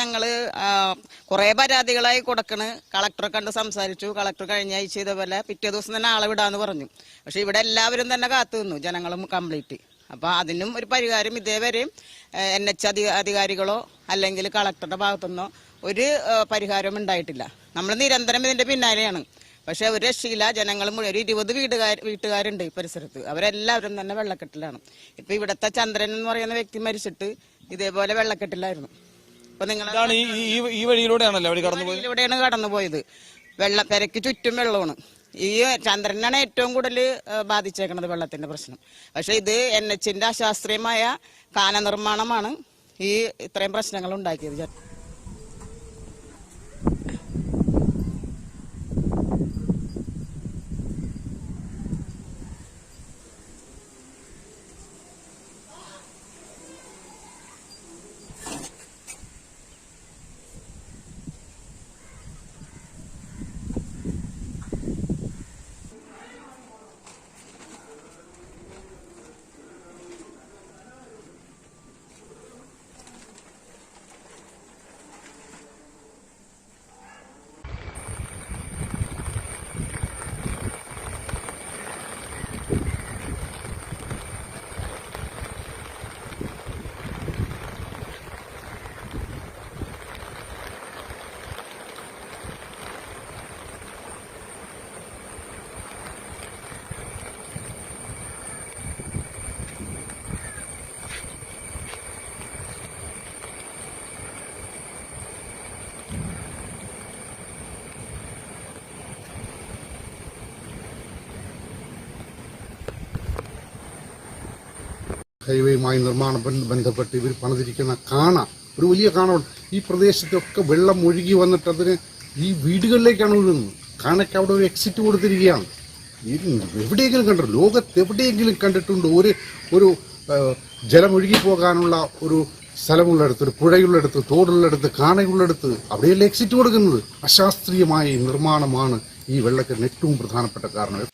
ഞങ്ങള് കുറെ പരാതികളായി കൊടുക്കണ്. കളക്ടറെ കണ്ട് സംസാരിച്ചു. കളക്ടർ കഴിഞ്ഞ ആഴ്ച ഇതേപോലെ പിറ്റേ ദിവസം തന്നെ ആളെ വിടാന്ന് പറഞ്ഞു. പക്ഷെ ഇവിടെ എല്ലാവരും തന്നെ കാത്തു നിന്നു, ജനങ്ങളും കംപ്ലീറ്റ്. അപ്പൊ അതിനും ഒരു പരിഹാരം ഇതേവരെയും NH അധികാരികളോ അല്ലെങ്കിൽ കളക്ടറുടെ ഭാഗത്തുനിന്നോ ഒരു പരിഹാരം ഉണ്ടായിട്ടില്ല. നമ്മൾ നിരന്തരം ഇതിന്റെ പിന്നാലെയാണ്. പക്ഷെ ഒരു രക്ഷയില്ല. ജനങ്ങൾ മുഴുവൻ 20 വീട്ടുകാരുണ്ട് ഈ പരിസരത്ത്. അവരെല്ലാവരും തന്നെ വെള്ളക്കെട്ടിലാണ്. ഇപ്പൊ ഇവിടുത്തെ ചന്ദ്രൻ എന്ന് പറയുന്ന വ്യക്തി മരിച്ചിട്ട് ഇതേപോലെ വെള്ളക്കെട്ടിലായിരുന്നു. അപ്പൊ നിങ്ങൾ ഈ വഴിയിലൂടെയാണ് കടന്നുപോയത്. പെരക്ക് ചുറ്റും വെള്ളമാണ്. ഈ ചന്ദ്രനാണ് ഏറ്റവും കൂടുതൽ ബാധിച്ചേക്കുന്നത് വെള്ളത്തിന്റെ പ്രശ്നം. പക്ഷെ ഇത് NHന്റെ അശാസ്ത്രീയമായ കാന നിർമ്മാണമാണ് ഈ ഇത്രയും പ്രശ്നങ്ങൾ ഉണ്ടാക്കിയത്. ഹൈവേയുമായി നിർമ്മാണം ബന്ധപ്പെട്ട് ഇവർ പണിതിരിക്കുന്ന കാണ, ഒരു വലിയ കാണ ഈ പ്രദേശത്തൊക്കെ വെള്ളം ഒഴുകി വന്നിട്ട് അതിന് ഈ വീടുകളിലേക്കാണ് ഒഴുകുന്നത്. കാണയ്ക്ക് അവിടെ ഒരു എക്സിറ്റ് കൊടുത്തിരിക്കുകയാണ്. എവിടെയെങ്കിലും കണ്ടോ, ലോകത്ത് എവിടെയെങ്കിലും കണ്ടിട്ടുണ്ടോ ഒരു ജലം ഒഴുകി പോകാനുള്ള ഒരു സ്ഥലമുള്ളിടത്ത്, ഒരു പുഴയുള്ളിടത്ത്, തോടുള്ളിടത്ത്, കാണയുള്ളിടത്ത് അവിടെയല്ലേ എക്സിറ്റ് കൊടുക്കുന്നത്? അശാസ്ത്രീയമായ നിർമ്മാണമാണ് ഈ വെള്ളക്കെട്ടിന് ഏറ്റവും പ്രധാനപ്പെട്ട കാരണം.